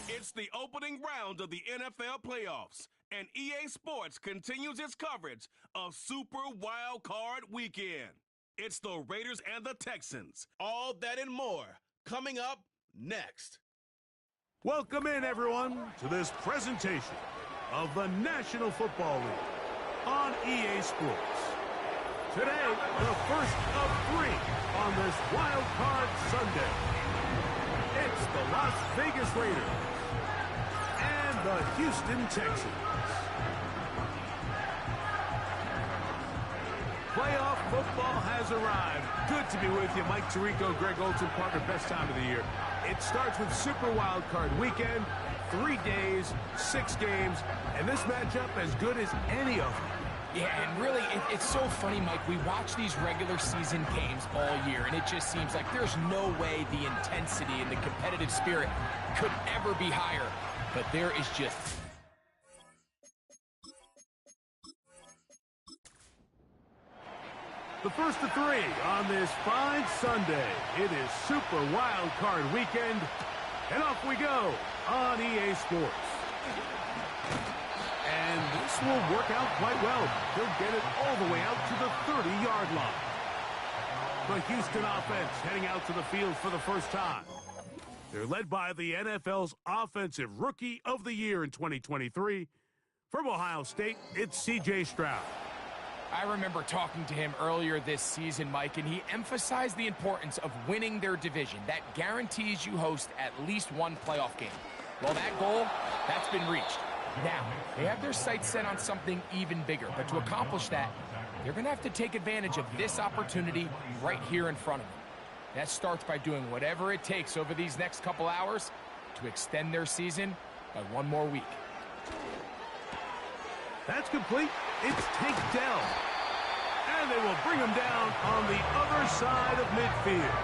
It's the opening round of the NFL playoffs, and EA Sports continues its coverage of Super Wild Card Weekend. It's the Raiders and the Texans. All that and more coming up next. Welcome in, everyone, to this presentation of the National Football League on EA Sports. Today, the first of 3 on this Wild Card Sunday. It's the Las Vegas Raiders and the Houston Texans. Playoff football has arrived. Good to be with you. Mike Tirico, Greg Olson, partner, best time of the year. It starts with Super Wild Card Weekend, 3 days, 6 games, and this matchup as good as any of them. Yeah, and really, it's so funny, Mike. We watch these regular season games all year, and it just seems like there's no way the intensity and the competitive spirit could ever be higher. But there is just... The first of 3 on this fine Sunday. It is Super Wild Card Weekend, and off we go on EA Sports. And this will work out quite well. They'll get it all the way out to the 30-yard line. The Houston offense heading out to the field for the first time. They're led by the NFL's Offensive Rookie of the Year in 2023. From Ohio State, it's C.J. Stroud. I remember talking to him earlier this season, Mike, and he emphasized the importance of winning their division. That guarantees you host at least one playoff game. Well, that goal, that's been reached. Now, they have their sights set on something even bigger, but to accomplish that, they're going to have to take advantage of this opportunity right here in front of them. That starts by doing whatever it takes over these next couple hours to extend their season by 1 more week. That's complete. It's Tank Dell. And they will bring him down on the other side of midfield.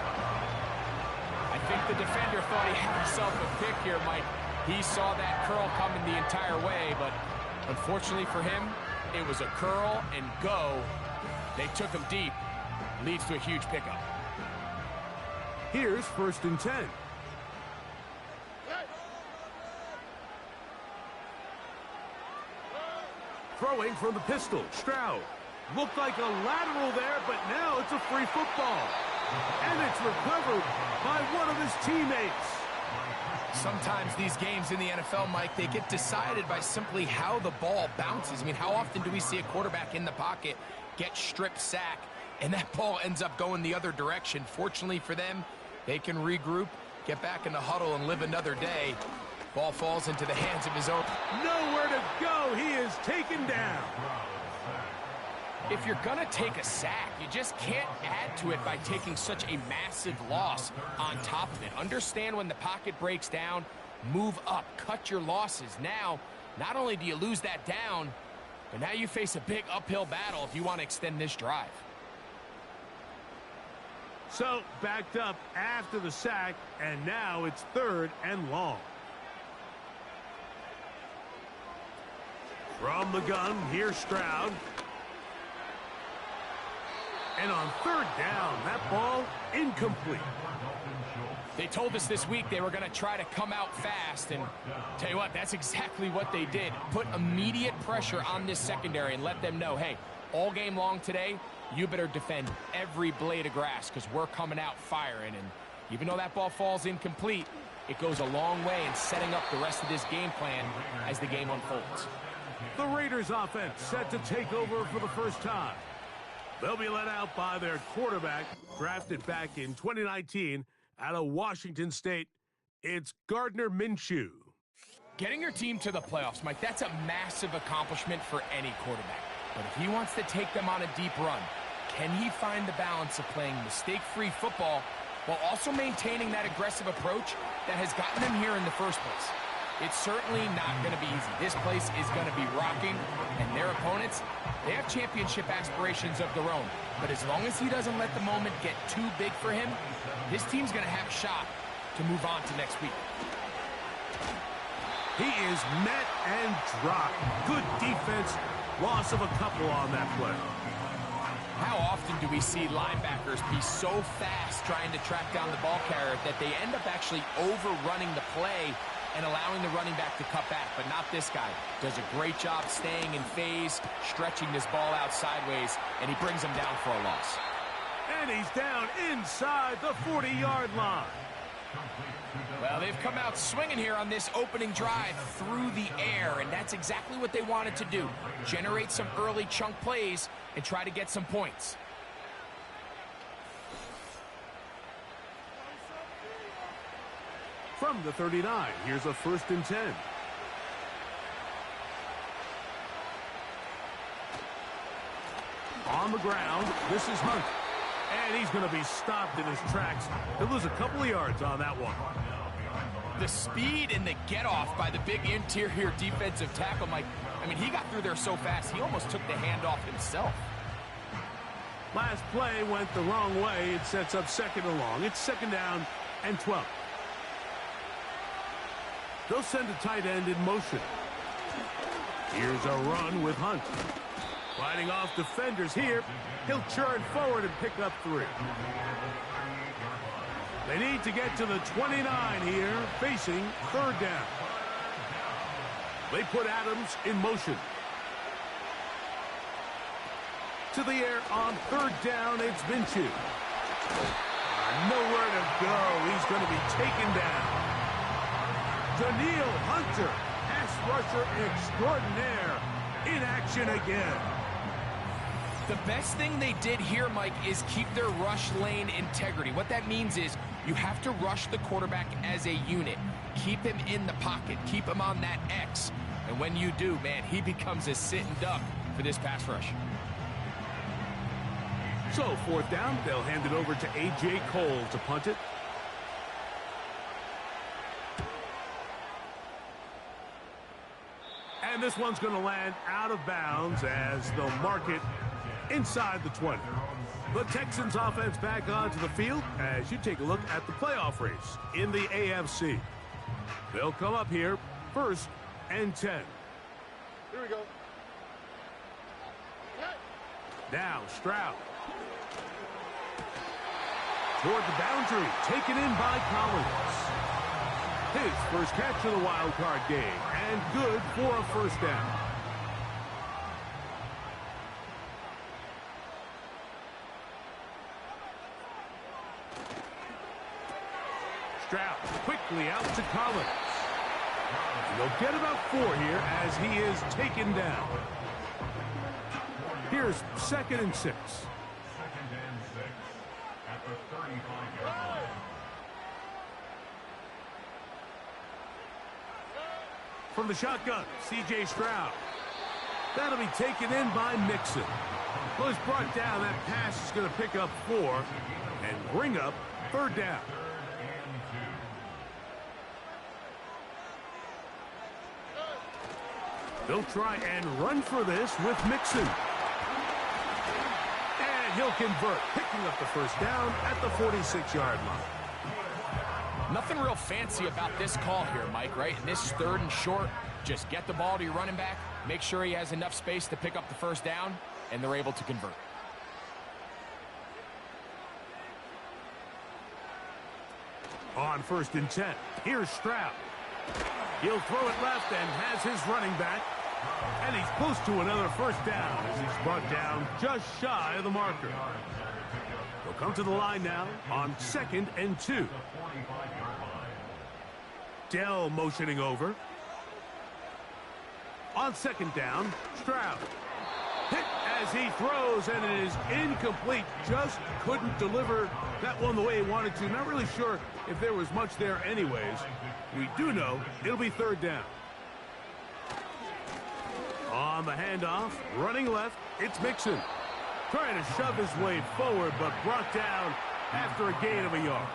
I think the defender thought he had himself a pick here, Mike. He saw that curl coming the entire way, but unfortunately for him, it was a curl and go. They took him deep. Leads to a huge pickup. Here's 1st and 10. Throwing from the pistol, Stroud. Looked like a lateral there, but now it's a free football. And it's recovered by one of his teammates. Sometimes these games in the NFL, Mike, they get decided by simply how the ball bounces. I mean, how often do we see a quarterback in the pocket get strip sack, and that ball ends up going the other direction? Fortunately for them, they can regroup, get back in the huddle, and live another day. Ball falls into the hands of his own. Nowhere to go. He is taken down. If you're going to take a sack, you just can't add to it by taking such a massive loss on top of it. Understand when the pocket breaks down, move up, cut your losses. Now, not only do you lose that down, but now you face a big uphill battle if you want to extend this drive. So, backed up after the sack, and now it's 3rd and long. From the gun, here's Stroud. And on 3rd down, that ball incomplete. They told us this week they were going to try to come out fast, and tell you what, that's exactly what they did. Put immediate pressure on this secondary and let them know, hey, all game long today, you better defend every blade of grass because we're coming out firing. And even though that ball falls incomplete, it goes a long way in setting up the rest of this game plan as the game unfolds. The Raiders offense set to take over for the first time. They'll be led out by their quarterback, drafted back in 2019 out of Washington State. It's Gardner Minshew. Getting your team to the playoffs, Mike, that's a massive accomplishment for any quarterback. But if he wants to take them on a deep run, can he find the balance of playing mistake-free football while also maintaining that aggressive approach that has gotten them here in the first place? It's certainly not going to be easy. This place is going to be rocking, and their opponents, they have championship aspirations of their own. But as long as he doesn't let the moment get too big for him, his team's going to have a shot to move on to next week. He is met and dropped. Good defense. Loss of a couple on that play. How often do we see linebackers be so fast trying to track down the ball carrier that they end up actually overrunning the play and allowing the running back to cut back? But not this guy. Does a great job staying in phase, stretching this ball out sideways, and he brings him down for a loss. And he's down inside the 40-yard line. Well, they've come out swinging here on this opening drive through the air, and that's exactly what they wanted to do. Generate some early chunk plays and try to get some points. From the 39, here's a 1st and 10. On the ground, this is Hunt. And he's going to be stopped in his tracks. He'll lose a couple of yards on that one. The speed and the get-off by the big interior defensive tackle, Mike. I mean, he got through there so fast, he almost took the handoff himself. Last play went the wrong way. It sets up 2nd and long. It's 2nd down and 12. They'll send a tight end in motion. Here's a run with Hunt. Fighting off defenders here. He'll churn forward and pick up 3. They need to get to the 29 here, facing 3rd down. They put Adams in motion. To the air on 3rd down, it's Minshew. Nowhere to go. He's going to be taken down. Danielle Hunter, pass rusher extraordinaire, in action again. The best thing they did here, Mike, is keep their rush lane integrity. What that means is you have to rush the quarterback as a unit. Keep him in the pocket. Keep him on that X. And when you do, man, he becomes a sitting duck for this pass rush. So 4th down, they'll hand it over to A.J. Cole to punt it. And this one's going to land out of bounds as they'll mark it inside the 20. The Texans offense back onto the field as you take a look at the playoff race in the AFC. They'll come up here 1st and 10. Here we go. Now Stroud. Toward the boundary, taken in by Collins. His first catch of the wild card game, and good for a 1st down. Stroud quickly out to Collins. And they'll get about 4 here as he is taken down. Here's 2nd and 6. 2nd and 6 at the 35-yard line. From the shotgun, C.J. Stroud. That'll be taken in by Mixon. Well, he's brought down. That pass is going to pick up 4 and bring up 3rd down. They'll try and run for this with Mixon. And he'll convert, picking up the 1st down at the 46-yard line. Nothing real fancy about this call here, Mike, right? In this 3rd and short, just get the ball to your running back, make sure he has enough space to pick up the 1st down, and they're able to convert. On 1st and 10, here's Stroud. He'll throw it left and has his running back. And he's close to another 1st down as he's brought down just shy of the marker. They'll come to the line now on 2nd and 2. Dell motioning over. On 2nd down, Stroud. Hit as he throws, and it is incomplete. Just couldn't deliver that one the way he wanted to. Not really sure if there was much there anyways. We do know it'll be 3rd down. On the handoff, running left, it's Mixon. Trying to shove his way forward, but brought down after a gain of a yard.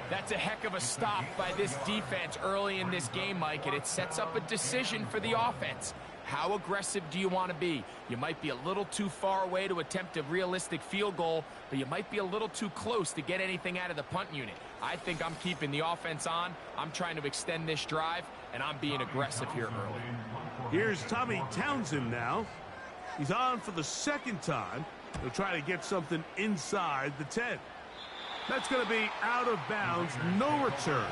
That's a heck of a stop by this defense early in this game, Mike, and it sets up a decision for the offense. How aggressive do you want to be? You might be a little too far away to attempt a realistic field goal, but you might be a little too close to get anything out of the punt unit. I think I'm keeping the offense on. I'm trying to extend this drive, and I'm being aggressive here early. Here's Tommy Townsend now. He's on for the 2nd time. He'll try to get something inside the 10. That's going to be out of bounds, no return.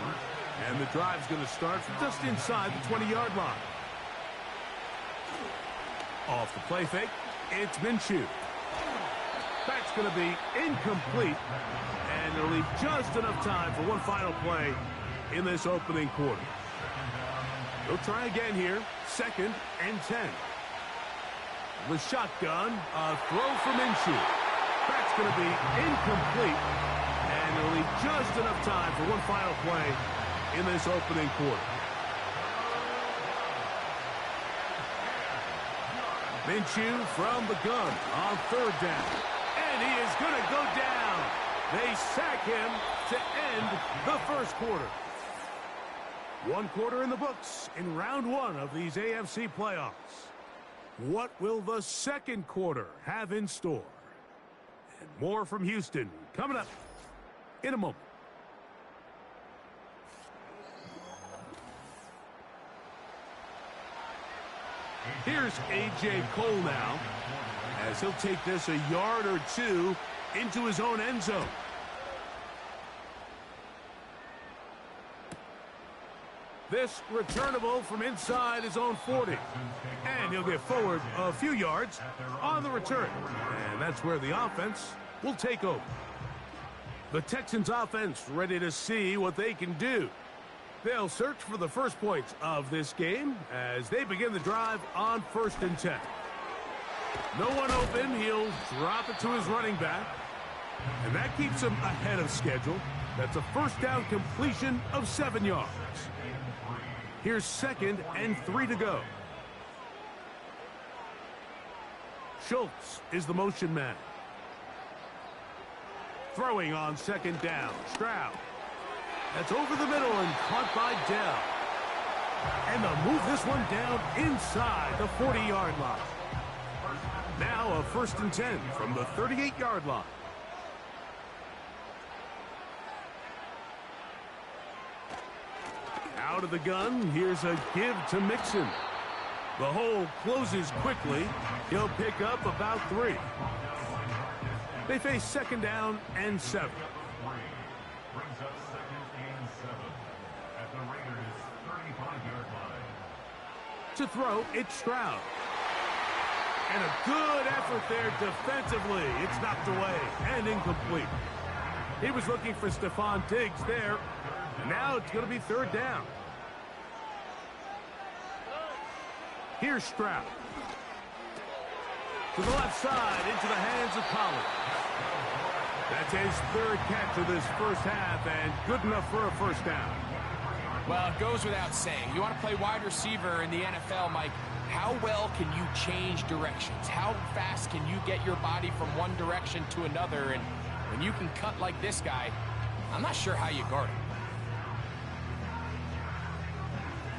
And the drive's going to start from just inside the 20-yard line. Off the play fake, it's Minshew. That's going to be incomplete. And it'll leave just enough time for one final play in this opening quarter. He'll try again here, 2nd and 10. The shotgun, a throw for Minshew. That's going to be incomplete. And it'll leave just enough time for one final play in this opening quarter. Minshew from the gun on 3rd down. And he is going to go down. They sack him to end the first quarter. One quarter in the books in round 1 of these AFC playoffs. What will the second quarter have in store? And more from Houston coming up in a moment. Here's A.J. Cole now, as he'll take this a yard or two into his own end zone. This returnable from inside his own 40. And he'll get forward a few yards on the return. And that's where the offense will take over. The Texans offense ready to see what they can do. They'll search for the first points of this game as they begin the drive on 1st and 10. No one open. He'll drop it to his running back. And that keeps him ahead of schedule. That's a first down completion of 7 yards. Here's 2nd and 3 to go. Schultz is the motion man. Throwing on 2nd down. Stroud. That's over the middle and caught by Dell. And they'll move this one down inside the 40-yard line. Now a 1st and 10 from the 38-yard line. Out of the gun, here's a give to Mixon. The hole closes quickly. He'll pick up about 3. They face 2nd down and 7. Brings up 2nd and 7 at the Raiders' 35-yard line. To throw, it's Stroud. And a good effort there defensively. It's knocked away and incomplete. He was looking for Stephon Diggs there. Now it's going to be 3rd down. Here's Stroud. To the left side, into the hands of Collins. That's his 3rd catch of this first half, and good enough for a first down. Well, it goes without saying. You want to play wide receiver in the NFL, Mike. How well can you change directions? How fast can you get your body from one direction to another? And when you can cut like this guy, I'm not sure how you guard him.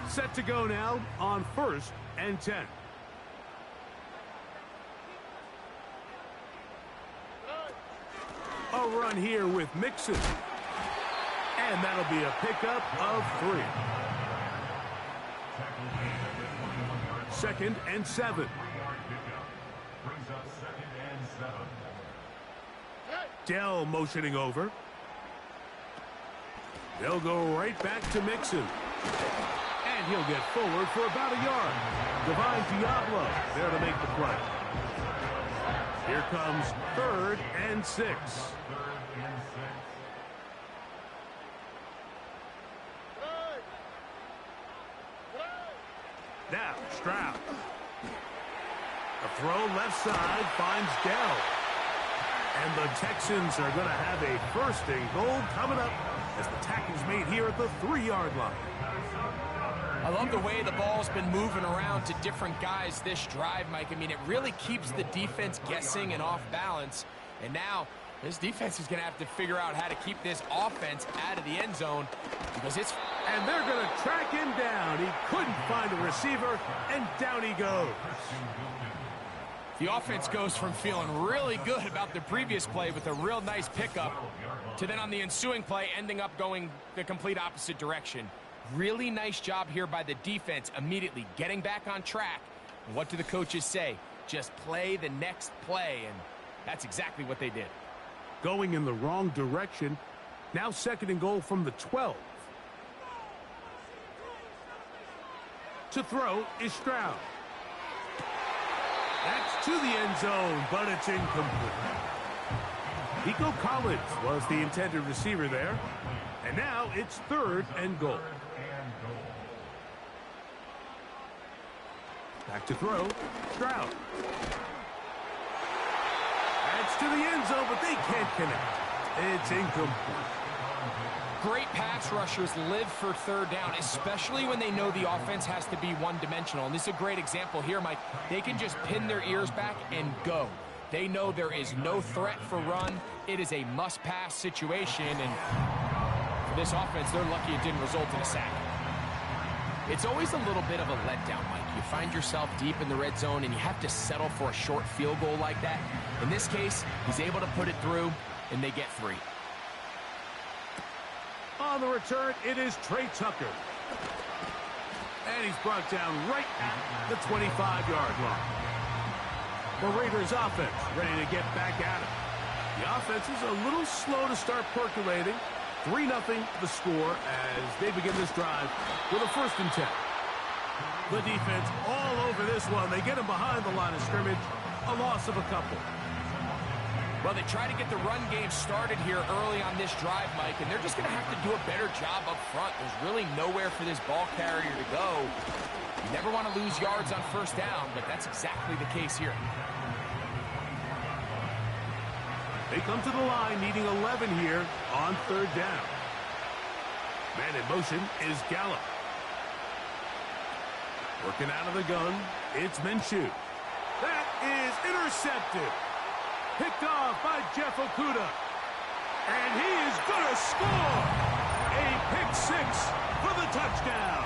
Set to go now on 1st and 10. A run here with Mixon. And that'll be a pickup of 3. 2nd and 7. Brings up 2nd and 7. Dell motioning over. They'll go right back to Mixon. And he'll get forward for about a yard. Divine Diablo there to make the play. Here comes 3rd and 6. 3rd and 6. Now, Stroud. A throw left side finds Dell. And the Texans are going to have a 1st and goal coming up as the tackle's made here at the 3-yard line. I love the way the ball's been moving around to different guys this drive, Mike. I mean, it really keeps the defense guessing and off balance. And now this defense is going to have to figure out how to keep this offense out of the end zone because it's... And they're going to track him down. He couldn't find a receiver, and down he goes. The offense goes from feeling really good about the previous play with a real nice pickup to then on the ensuing play ending up going the complete opposite direction. Really nice job here by the defense immediately getting back on track. And what do the coaches say? Just play the next play, and That's exactly what they did. Going in the wrong direction. Now 2nd and goal from the 12. To throw is Stroud. That's to the end zone, but it's incomplete. Nico Collins was the intended receiver there. And now it's 3rd and goal. Back to throw, Stroud. That's to the end zone, but they can't connect. It's incomplete. Great pass rushers live for 3rd down, especially when they know the offense has to be one-dimensional. And this is a great example here, Mike. They can just pin their ears back and go. They know there is no threat for run. It is a must-pass situation, and for this offense, they're lucky it didn't result in a sack. It's always a little bit of a letdown, Mike. You find yourself deep in the red zone, and you have to settle for a short field goal like that. In this case, he's able to put it through, and they get 3. On the return, it is Trey Tucker. And he's brought down right at the 25-yard line. The Raiders offense ready to get back at it. The offense is a little slow to start percolating. 3-0 the score as they begin this drive with a 1st and 10. The defense all over this one. They get him behind the line of scrimmage. A loss of a couple. Well, they try to get the run game started here early on this drive, Mike, and they're just going to have to do a better job up front. There's really nowhere for this ball carrier to go. You never want to lose yards on 1st down, but that's exactly the case here. They come to the line needing 11 here on 3rd down. Man in motion is Gallup. Working out of the gun, it's Minshew. That is intercepted. Picked off by Jeff Okudah. And he is going to score. A pick 6 for the touchdown.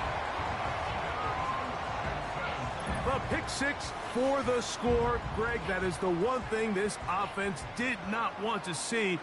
The pick 6 for the score. Greg, that is the one thing this offense did not want to see.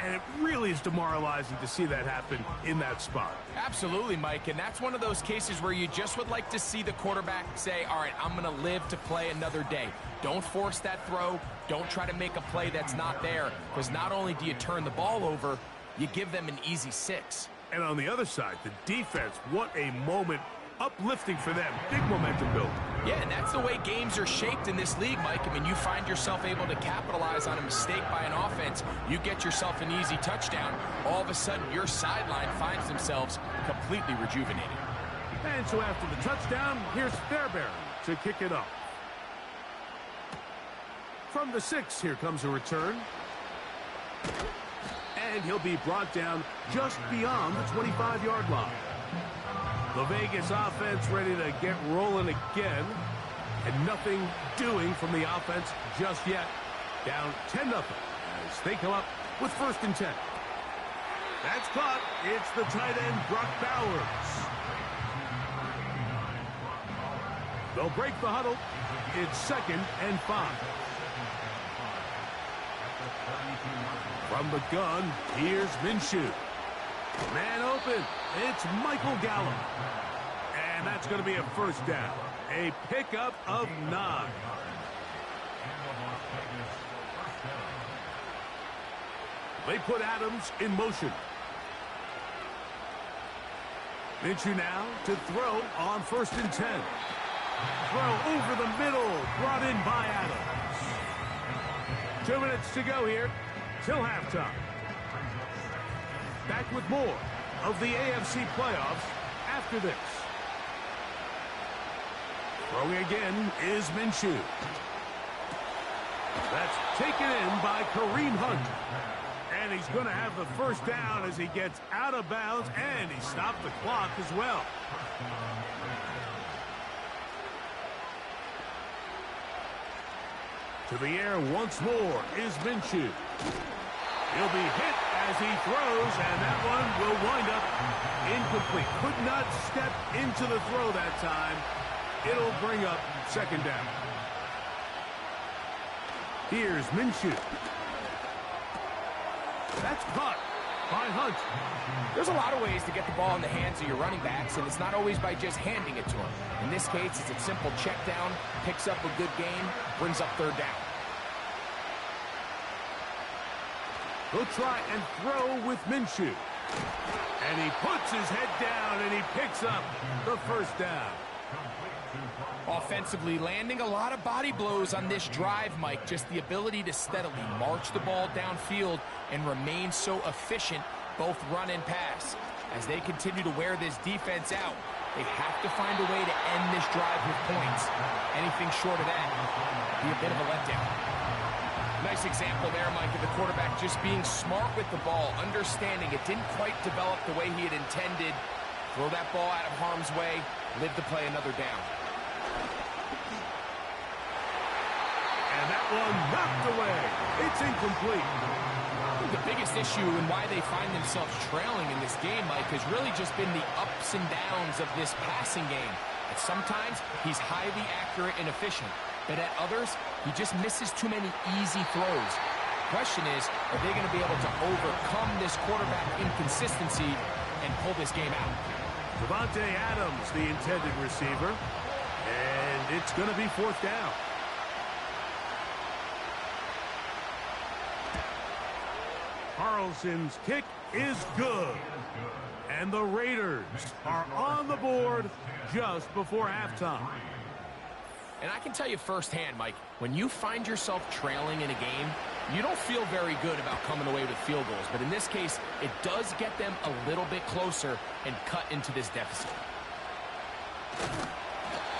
And it really is demoralizing to see that happen in that spot. Absolutely, Mike, and that's one of those cases where you just would like to see the quarterback say, all right, I'm going to live to play another day. Don't force that throw. Don't try to make a play that's not there, because not only do you turn the ball over, you give them an easy 6. And on the other side, the defense, what a moment. Uplifting for them. Big momentum build. Yeah, and that's the way games are shaped in this league, Mike. I mean, you find yourself able to capitalize on a mistake by an offense. You get yourself an easy touchdown. All of a sudden, your sideline finds themselves completely rejuvenated. And so after the touchdown, here's Fairbairn to kick it off. From the 6, here comes a return. And he'll be brought down just beyond the 25-yard line. The Vegas offense ready to get rolling again. And nothing doing from the offense just yet. Down 10-0 as they come up with 1st and 10. That's caught. It's the tight end, Brock Bowers. They'll break the huddle. It's 2nd and 5. From the gun, here's Minshew. Man open. It's Michael Gallup. And that's going to be a 1st down. A pickup of 9. They put Adams in motion. Minshew now to throw on 1st and 10. Throw over the middle. Brought in by Adams. 2 minutes to go here till halftime. Back with more of the AFC playoffs after this. Throwing again is Minshew. That's taken in by Kareem Hunt. And he's going to have the 1st down as he gets out of bounds, and he stopped the clock as well. To the air once more is Minshew. He'll be hit as he throws, and that one will wind up incomplete. Could not step into the throw that time. It'll bring up 2nd down. Here's Minshew. That's caught by Hunt. There's a lot of ways to get the ball in the hands of your running backs, and it's not always by just handing it to them. In this case, it's a simple check down, picks up a good game, brings up 3rd down. He'll try and throw with Minshew. And he puts his head down and he picks up the first down. Offensively, landing a lot of body blows on this drive, Mike. Just the ability to steadily march the ball downfield and remain so efficient, both run and pass. As they continue to wear this defense out, they have to find a way to end this drive with points. Anything short of that would be a bit of a letdown. Nice example there, Mike, of the quarterback just being smart with the ball, understanding it didn't quite develop the way he had intended. Throw that ball out of harm's way, live to play another down. And that one knocked away. It's incomplete. The biggest issue and why they find themselves trailing in this game, Mike, has really just been the ups and downs of this passing game. And sometimes he's highly accurate and efficient, but at others, he just misses too many easy throws. The question is, are they going to be able to overcome this quarterback inconsistency and pull this game out? Davante Adams, the intended receiver, and it's going to be fourth down. Carlson's kick is good. And the Raiders are on the board just before halftime. And I can tell you firsthand, Mike, when you find yourself trailing in a game, you don't feel very good about coming away with field goals. But in this case, it does get them a little bit closer and cut into this deficit.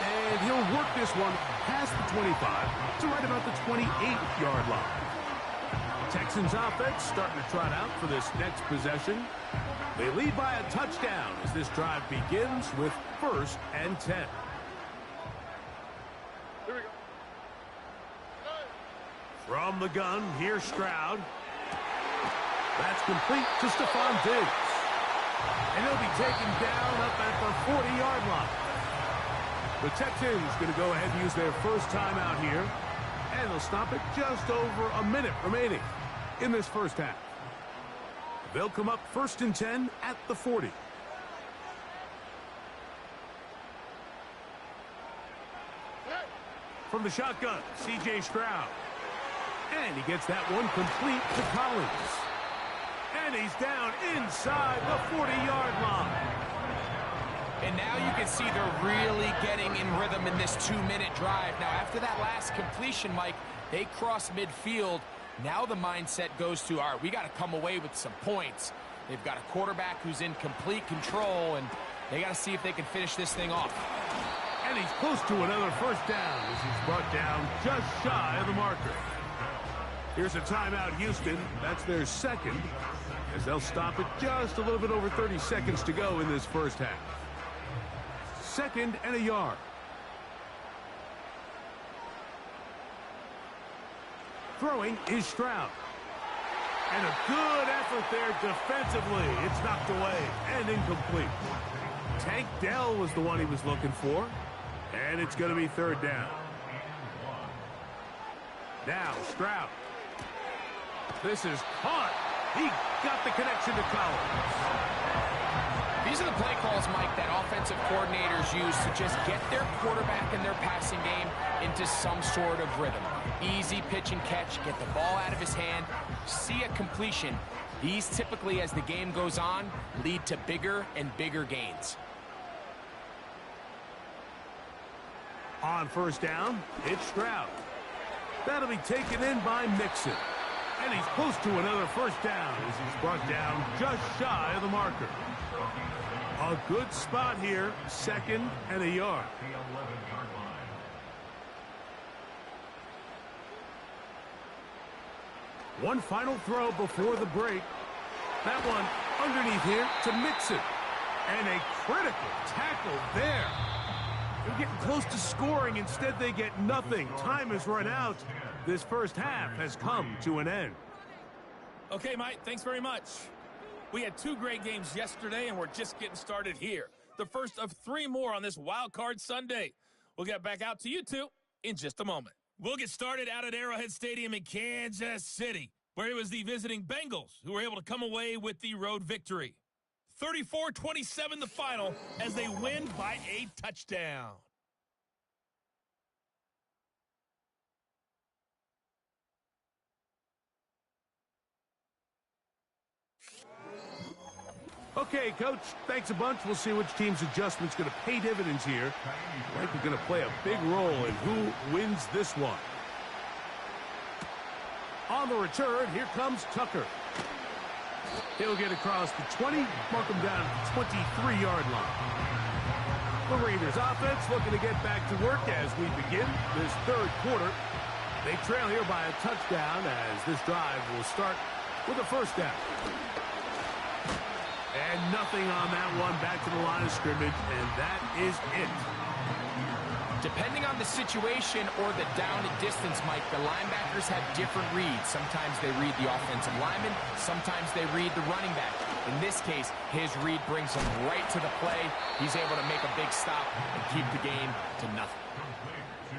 And he'll work this one past the 25 to right about the 28-yard line. Texans offense starting to trot out for this next possession. They lead by a touchdown as this drive begins with 1st and 10. Here we go. From the gun, here's Stroud. That's complete to Stephon Diggs. And he'll be taken down up at the 40-yard line. The Texans going to go ahead and use their first timeout here. And they'll stop it just over a minute remaining in this first half. They'll come up 1st and 10 at the 40. From the shotgun, C.J. Stroud. And he gets that one complete to Collins. And he's down inside the 40-yard line. And now you can see they're really getting in rhythm in this 2-minute drive. Now, after that last completion, Mike, they cross midfield. Now the mindset goes to, all right, we got to come away with some points. They've got a quarterback who's in complete control, and they got to see if they can finish this thing off. And he's close to another first down as he's brought down just shy of the marker. Here's a timeout, Houston. That's their second, as they'll stop it just a little bit over 30 seconds to go in this first half. 2nd and a yard. Throwing is Stroud. And a good effort there defensively. It's knocked away and incomplete. Tank Dell was the one he was looking for. And it's going to be 3rd down. Now Stroud. This is caught. He got the connection to Collins. These are the play calls, Mike, that offensive coordinators use to just get their quarterback and their passing game into some sort of rhythm. Easy pitch and catch, get the ball out of his hand, see a completion. These typically, as the game goes on, lead to bigger and bigger gains. On 1st down, it's Stroud. That'll be taken in by Mixon. And he's close to another first down as he's brought down just shy of the marker. A good spot here, 2nd and a yard. One final throw before the break. That one underneath here to Mixon. And a critical tackle there. They're getting close to scoring. Instead, they get nothing. Time has run out. This first half has come to an end. Okay, Mike, thanks very much. We had 2 great games yesterday, and we're just getting started here. The first of 3 more on this Wild Card Sunday. We'll get back out to you two in just a moment. We'll get started out at Arrowhead Stadium in Kansas City, where it was the visiting Bengals who were able to come away with the road victory. 34-27 the final as they win by a touchdown. Okay, Coach, thanks a bunch. We'll see which team's adjustment's going to pay dividends here. I think we're going to play a big role in who wins this one. On the return, here comes Tucker. He'll get across the 20, mark him down at the 23-yard line. The Raiders offense looking to get back to work as we begin this third quarter. They trail here by a touchdown as this drive will start with a first down. And nothing on that one, back to the line of scrimmage, and that is it. Depending on the situation or the down and distance, Mike, the linebackers have different reads. Sometimes they read the offensive lineman. Sometimes they read the running back. In this case, his read brings him right to the play. He's able to make a big stop and keep the game to nothing.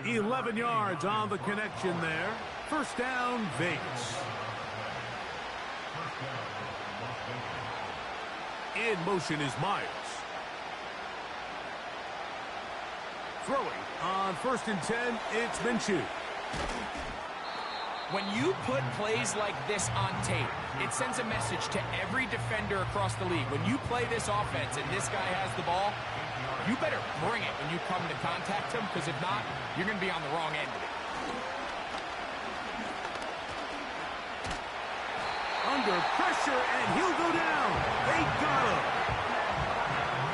11 yards on the connection there. First down, Vegas. In motion is Myers. Throwing on 1st and 10, it's Minshew. When you put plays like this on tape, it sends a message to every defender across the league. When you play this offense and this guy has the ball, you better bring it when you come to contact him, because if not, you're going to be on the wrong end of it. Under pressure, and he'll go down. They got him.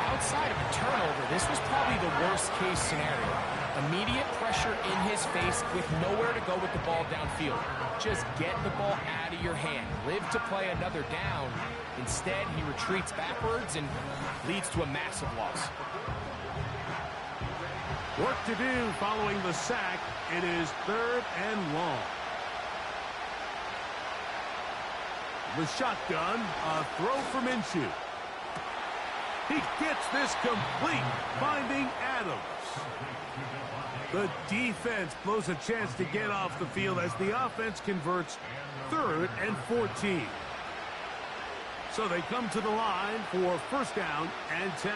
Outside of a turnover, this was probably the worst-case scenario. Immediate pressure in his face with nowhere to go with the ball downfield. Just get the ball out of your hand. Live to play another down. Instead, he retreats backwards and leads to a massive loss. Work to do following the sack. It is 3rd and long. The shotgun, a throw for Minshew. He gets this complete, finding Adams. The defense blows a chance to get off the field as the offense converts 3rd and 14. So they come to the line for first down and 10.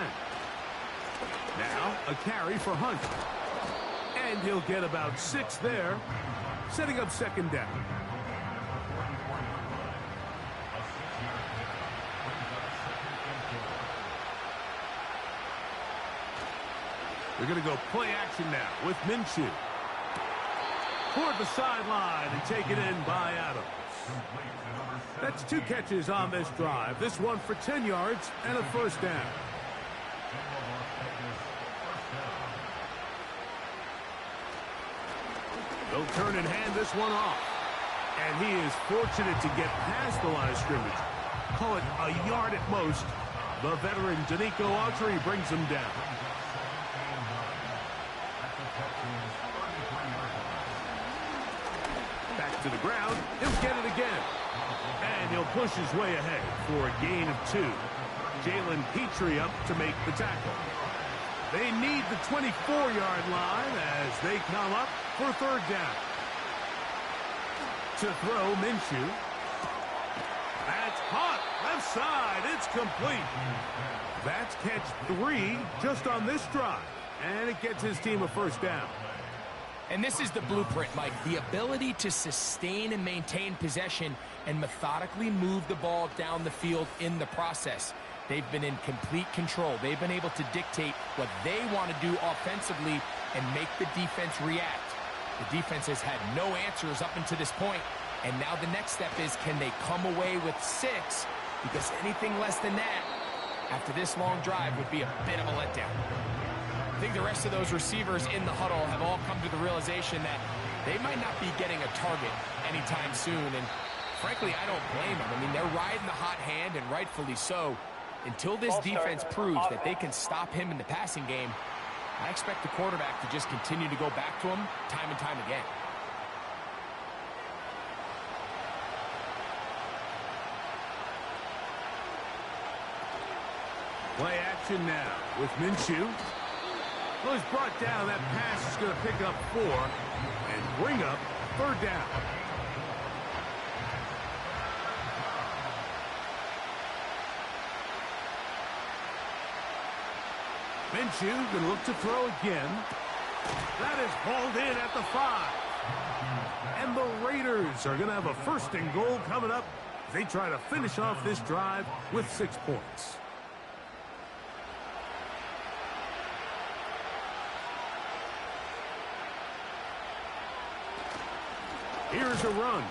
Now a carry for Hunt. And he'll get about 6 there, setting up second down. They're going to go play action now with Minshew. Toward the sideline and taken in by Adams. That's 2 catches on this drive. This one for 10 yards and a first down. They'll turn and hand this one off. And he is fortunate to get past the line of scrimmage. Call it a yard at most. The veteran Danico Autry brings him down. Back to the ground. He'll get it again. And he'll push his way ahead for a gain of 2. Jalen Petrie up to make the tackle. They need the 24-yard line as they come up for third down. To throw, Minshew. That's hot. Left side. It's complete. That's catch 3 just on this drive. And it gets his team a first down. And this is the blueprint, Mike. The ability to sustain and maintain possession and methodically move the ball down the field in the process. They've been in complete control. They've been able to dictate what they want to do offensively and make the defense react. The defense has had no answers up until this point, and now the next step is, can they come away with 6? Because anything less than that, after this long drive, would be a bit of a letdown. I think the rest of those receivers in the huddle have all come to the realization that they might not be getting a target anytime soon, and frankly, I don't blame them. I mean, they're riding the hot hand, and rightfully so. Until this defense proves that they can stop him in the passing game, I expect the quarterback to just continue to go back to him time and time again. Play action now with Minshew. Well, he's brought down. That pass is going to pick up 4 and bring up third down. Minshew going to look to throw again. That is hauled in at the 5. And the Raiders are going to have a first and goal coming up. They try to finish off this drive with 6 points. Here's a run.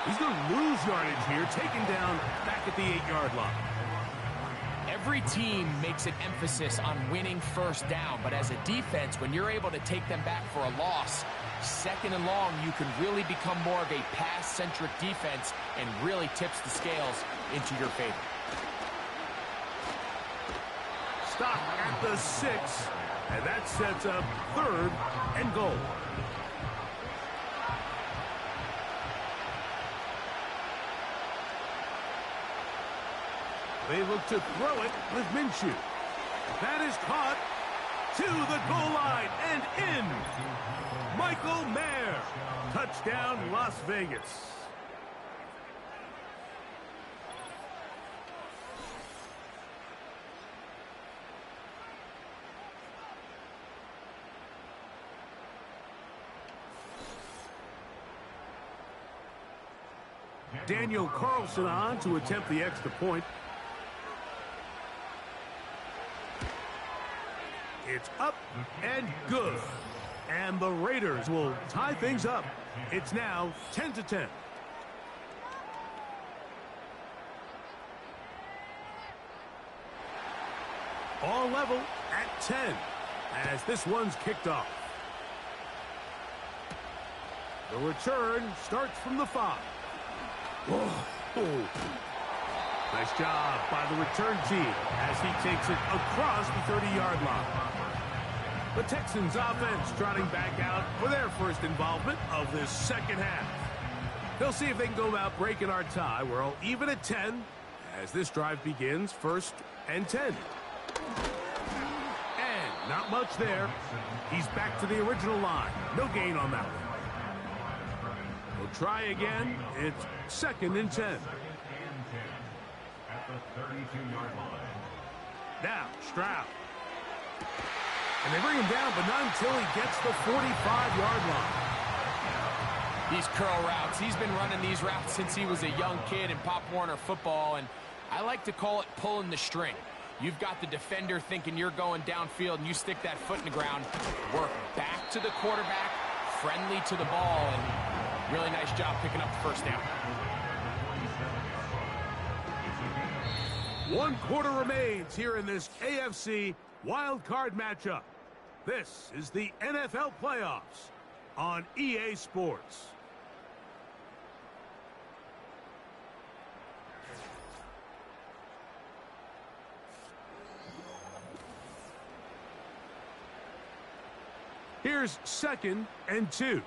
He's going to lose yardage here, taken down back at the 8-yard line. Every team makes an emphasis on winning first down, but as a defense, when you're able to take them back for a loss, second and long, you can really become more of a pass-centric defense and really tips the scales into your favor. Stop at the 6, and that sets up 3rd and goal. They look to throw it with Minshew. That is caught to the goal line and in. Michael Mayer. Touchdown, Las Vegas. Daniel Carlson on to attempt the extra point. It's up and good. And the Raiders will tie things up. It's now 10-10. All level at 10 as this one's kicked off. The return starts from the 5. Whoa. Nice job by the return team as he takes it across the 30-yard line. The Texans offense trotting back out for their first involvement of this second half. They'll see if they can go about breaking our tie. We're all even at 10 as this drive begins, 1st and 10. And not much there. He's back to the original line. No gain on that one. We'll try again. It's 2nd and 10. At the 32-yard line. Now, Stroud. And they bring him down, but not until he gets the 45-yard line. These curl routes, he's been running these routes since he was a young kid in Pop Warner football, and I like to call it pulling the string. You've got the defender thinking you're going downfield, and you stick that foot in the ground, work back to the quarterback, friendly to the ball, and really nice job picking up the first down. 1 quarter remains here in this AFC wild card matchup. This is the NFL playoffs on EA Sports. Here's 2nd and 2.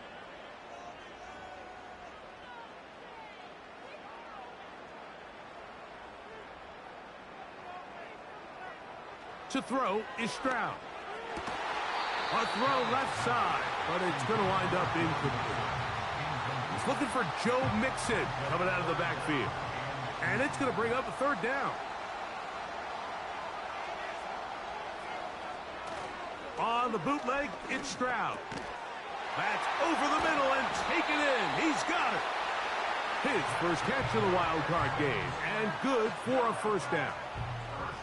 To throw is Stroud. A throw left side, but it's going to wind up incomplete. He's looking for Joe Mixon coming out of the backfield. And it's going to bring up a 3rd down. On the bootleg, it's Stroud. That's over the middle and taken in. He's got it. His first catch of the wild card game, and good for a 1st down.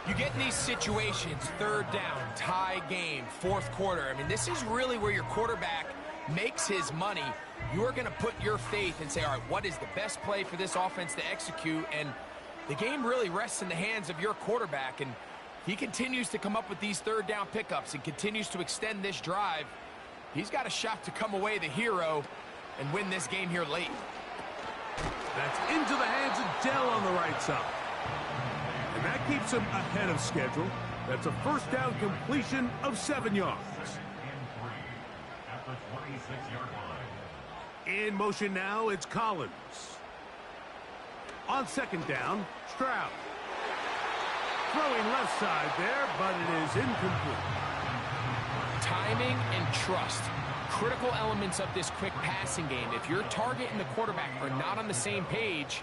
You get in these situations, 3rd down, tie game, 4th quarter. I mean, this is really where your quarterback makes his money. You're going to put your faith and say, all right, what is the best play for this offense to execute? And the game really rests in the hands of your quarterback, and he continues to come up with these 3rd down pickups and continues to extend this drive. He's got a shot to come away the hero and win this game here late. That's into the hands of Dell on the right side. And that keeps him ahead of schedule. That's a 1st down completion of 7 yards. At the 26-yard line. In motion now, it's Collins. On 2nd down, Stroud. Throwing left side there, but it is incomplete. Timing and trust. Critical elements of this quick passing game. If your target and the quarterback are not on the same page,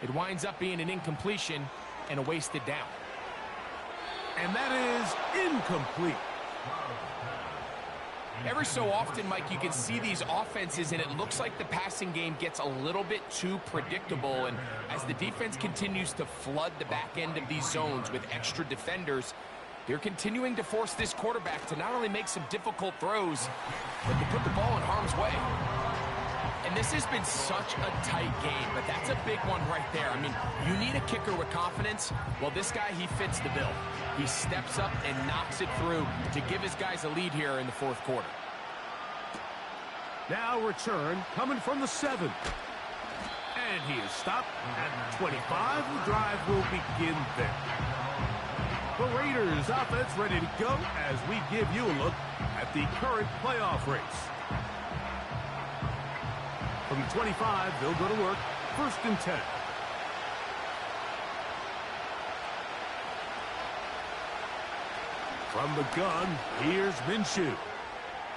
it winds up being an incompletion and a wasted down. And that is incomplete. Every so often, Mike, you can see these offenses, and it looks like the passing game gets a little bit too predictable. And as the defense continues to flood the back end of these zones with extra defenders, they're continuing to force this quarterback to not only make some difficult throws, but to put the ball in harm's way. And this has been such a tight game, but that's a big one right there. I mean, you need a kicker with confidence. Well, this guy, he fits the bill. He steps up and knocks it through to give his guys a lead here in the fourth quarter. Now return coming from the 7. And he is stopped at 25. The drive will begin there. The Raiders offense ready to go as we give you a look at the current playoff race. From the 25, they'll go to work. 1st and 10. From the gun, here's Minshew.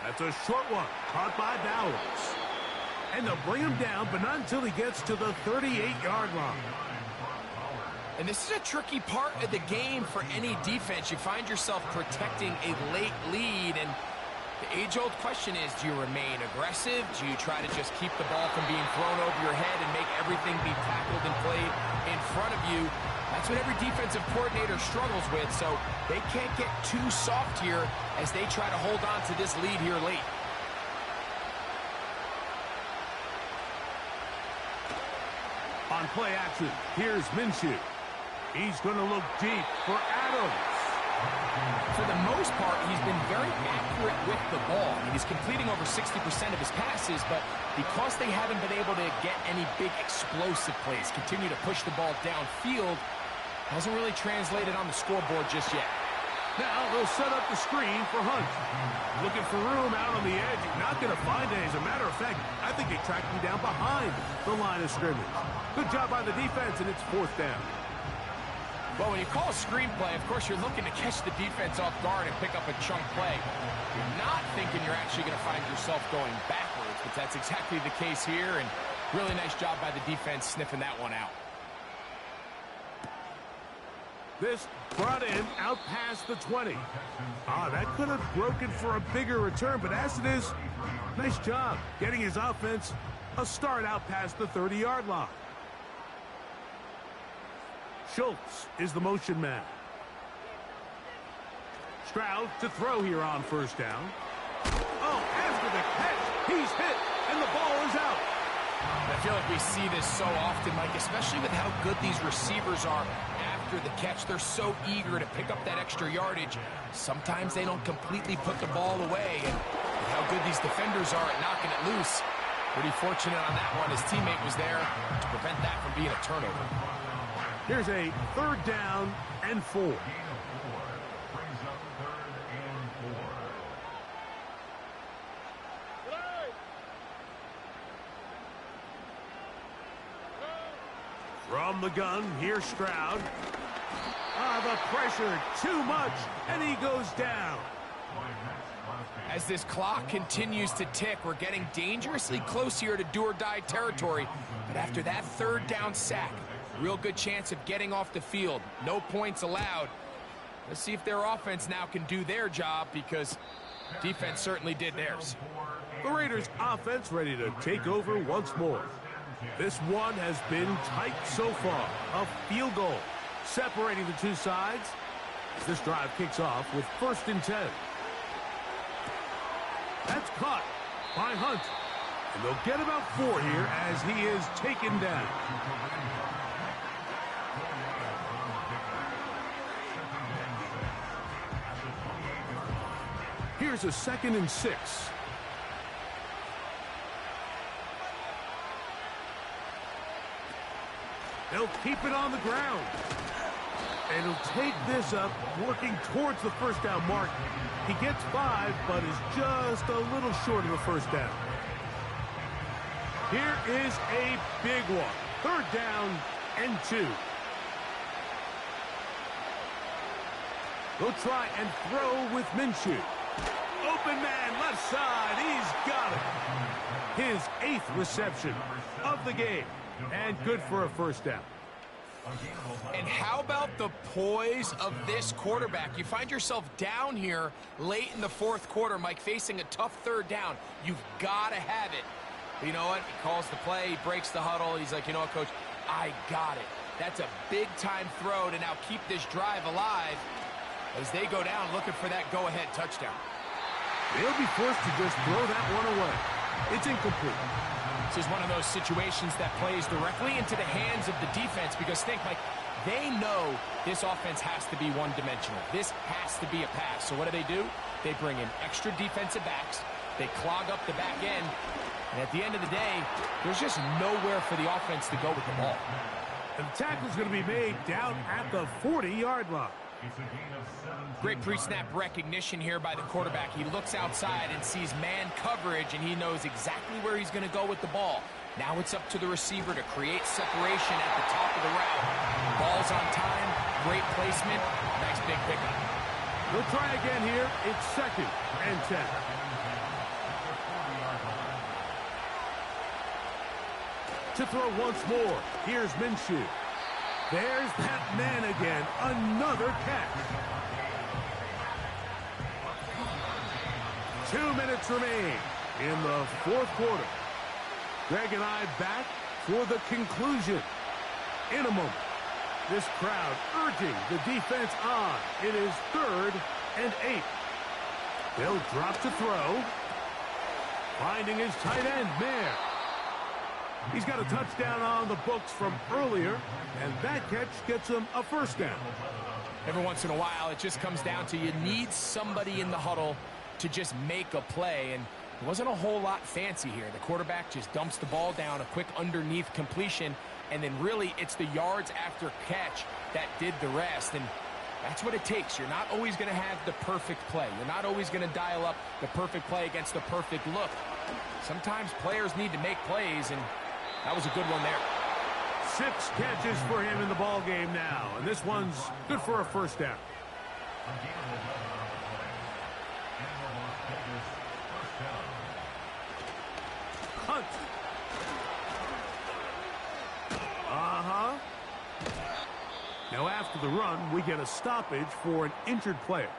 That's a short one, caught by Bowers. And they'll bring him down, but not until he gets to the 38-yard line. And this is a tricky part of the game for any defense. You find yourself protecting a late lead, and the age-old question is, do you remain aggressive? Do you try to just keep the ball from being thrown over your head and make everything be tackled and played in front of you? That's what every defensive coordinator struggles with, so they can't get too soft here as they try to hold on to this lead here late. On play action, here's Minshew. He's going to look deep for Adams. For the most part, he's been very accurate with the ball. I mean, he's completing over 60% of his passes, but because they haven't been able to get any big explosive plays, continue to push the ball downfield, hasn't really translated on the scoreboard just yet. Now they'll set up the screen for Hunt. Looking for room out on the edge. Not going to find it. As a matter of fact, I think they tracked him down behind the line of scrimmage. Good job by the defense, and it's 4th down. Well, when you call a screenplay, of course, you're looking to catch the defense off guard and pick up a chunk play. You're not thinking you're actually going to find yourself going backwards, but that's exactly the case here, and really nice job by the defense sniffing that one out. This brought in out past the 20. That could have broken for a bigger return, but as it is, nice job getting his offense a start out past the 30-yard line. Schultz is the motion man. Stroud to throw here on 1st down. Oh, after the catch, he's hit, and the ball is out. I feel like we see this so often, Mike, especially with how good these receivers are after the catch. They're so eager to pick up that extra yardage. Sometimes they don't completely put the ball away, and how good these defenders are at knocking it loose. Pretty fortunate on that one. His teammate was there to prevent that from being a turnover. Here's a 3rd down and 4. Brings up 3rd and 4. From the gun, here's Stroud. The pressure, too much, and he goes down. As this clock continues to tick, we're getting dangerously close here to do-or-die territory. But after that 3rd down sack, real good chance of getting off the field. No points allowed. Let's see if their offense now can do their job, because defense certainly did theirs. The Raiders' offense ready to take over once more. This one has been tight so far. A field goal separating the two sides. This drive kicks off with 1st and 10. That's caught by Hunt. And they'll get about 4 here as he is taken down. Here's a 2nd and 6. They'll keep it on the ground. And he'll take this up, working towards the 1st down mark. He gets 5, but is just a little short of the 1st down. Here is a big one. 3rd down and 2. They'll try and throw with Minshew. Open man, left side. He's got it. His 8th reception of the game. And good for a 1st down. And how about the poise of this quarterback? You find yourself down here late in the 4th quarter, Mike, facing a tough 3rd down. You've got to have it. But you know what? He calls the play. He breaks the huddle. He's like, you know what, Coach? I got it. That's a big-time throw to now keep this drive alive as they go down looking for that go-ahead touchdown. They'll be forced to just throw that one away. It's incomplete. This is one of those situations that plays directly into the hands of the defense because think, like, they know this offense has to be one-dimensional. This has to be a pass. So what do? They bring in extra defensive backs. They clog up the back end. And at the end of the day, there's just nowhere for the offense to go with the ball. And the tackle's going to be made down at the 40-yard line. Great pre-snap recognition here by the quarterback. He looks outside and sees man coverage, and he knows exactly where he's going to go with the ball. Now it's up to the receiver to create separation at the top of the route. Ball's on time, great placement, nice big pickup. They'll try again here. It's 2nd and 10. To throw once more. Here's Minshew. There's that man again. Another catch. 2 minutes remain in the 4th quarter. Greg and I back for the conclusion. In a moment, this crowd urging the defense on. It is 3rd and 8. They'll drop to throw. Finding his tight end, Mayer. He's got a touchdown on the books from earlier, and that catch gets him a first down. Every once in a while, it just comes down to you need somebody in the huddle to just make a play, and it wasn't a whole lot fancy here. The quarterback just dumps the ball down, a quick underneath completion, and then really it's the yards after catch that did the rest, and that's what it takes. You're not always going to have the perfect play. You're not always going to dial up the perfect play against the perfect look. Sometimes players need to make plays, and that was a good one there. 6 catches for him in the ball game now, and this one's good for a first down. Hunt. Now after the run, we get a stoppage for an injured player.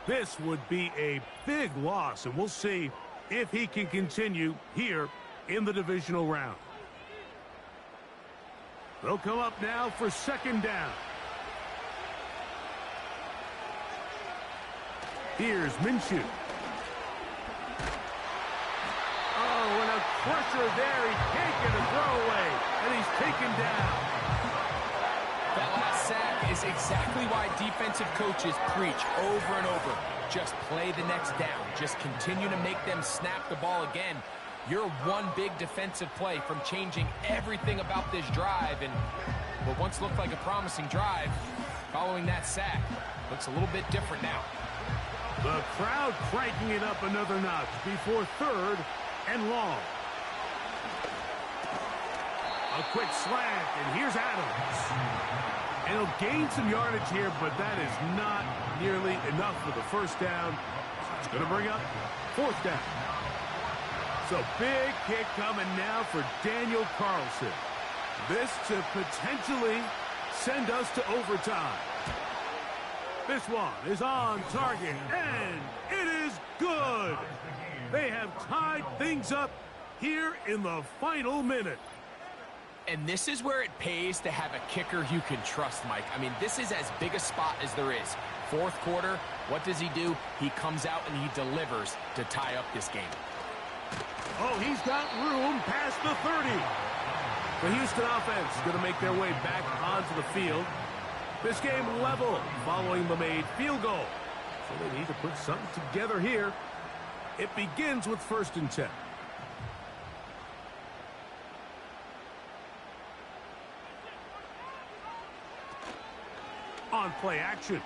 This would be a big loss, and we'll see if he can continue here in the divisional round. They'll come up now for 2nd down. Here's Minshew. Oh, and a pressure there. He can't get a throwaway, and he's taken down. That last sack is exactly why defensive coaches preach over and over. Just play the next down. Just continue to make them snap the ball again. You're one big defensive play from changing everything about this drive, and what once looked like a promising drive, following that sack, looks a little bit different now. The crowd cranking it up another notch before 3rd and long. A quick slant, and here's Adams. And he'll gain some yardage here, but that is not nearly enough for the first down. It's going to bring up 4th down. So big kick coming now for Daniel Carlson. This to potentially send us to overtime. This one is on target, and it is good. They have tied things up here in the final minute. And this is where it pays to have a kicker you can trust, Mike. I mean, this is as big a spot as there is. 4th quarter, what does he do? He comes out and he delivers to tie up this game. Oh, he's got room past the 30. The Houston offense is going to make their way back onto the field. This game level following the made field goal. So they need to put something together here. It begins with 1st and 10. On play action.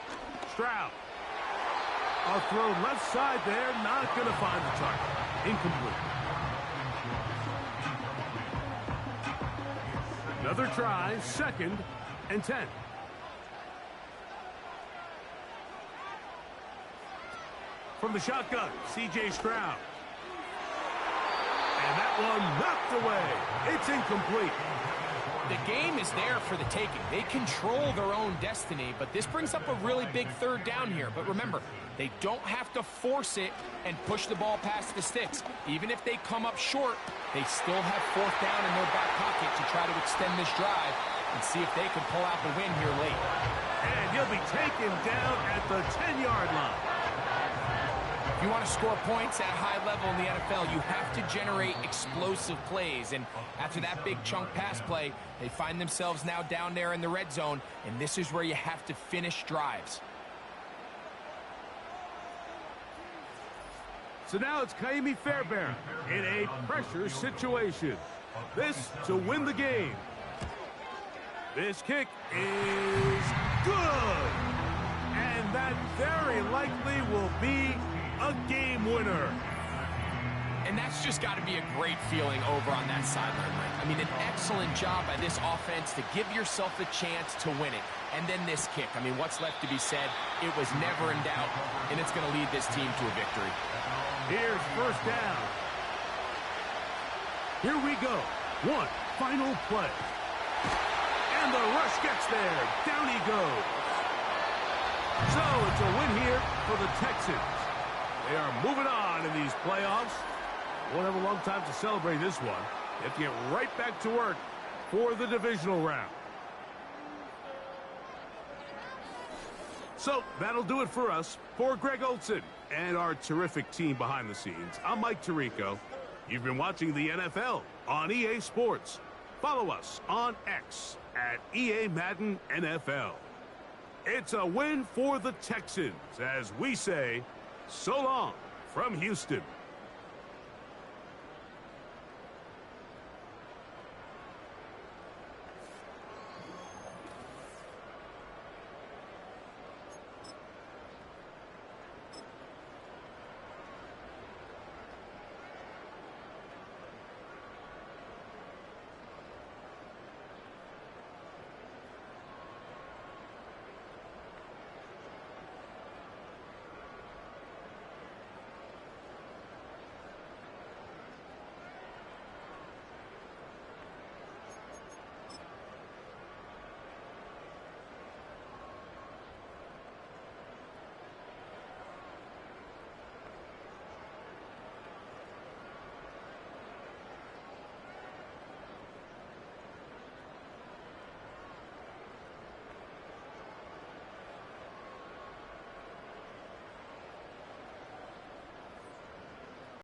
Stroud. A throw left side there. Not going to find the target. Incomplete. Another try. 2nd and 10. From the shotgun, C.J. Stroud. And that one knocked away. It's incomplete. The game is there for the taking. They control their own destiny, but this brings up a really big 3rd down here. But remember, they don't have to force it and push the ball past the sticks. Even if they come up short, they still have 4th down in their back pocket to try to extend this drive and see if they can pull out the win here late. And he'll be taken down at the 10-yard line. you want to score points at a high level in the NFL, you have to generate explosive plays. And after that big chunk pass play, they find themselves now down there in the red zone, and this is where you have to finish drives. So now it's Kaimi Fairbairn in a pressure situation. This to win the game. This kick is good. And that very likely will be a game winner. And that's just got to be a great feeling over on that sideline, Mike. I mean, an excellent job by this offense to give yourself a chance to win it. And then this kick. I mean, what's left to be said? It was never in doubt, and it's going to lead this team to a victory. Here's first down. Here we go. One final play. And the rush gets there. Down he goes. So it's a win here for the Texans. They are moving on in these playoffs. Won't have a long time to celebrate this one. They have to get right back to work for the divisional round. So that'll do it for us. For Greg Olson and our terrific team behind the scenes, I'm Mike Tirico. You've been watching the NFL on EA Sports. Follow us on X at EA Madden NFL. It's a win for the Texans as we say so long from Houston.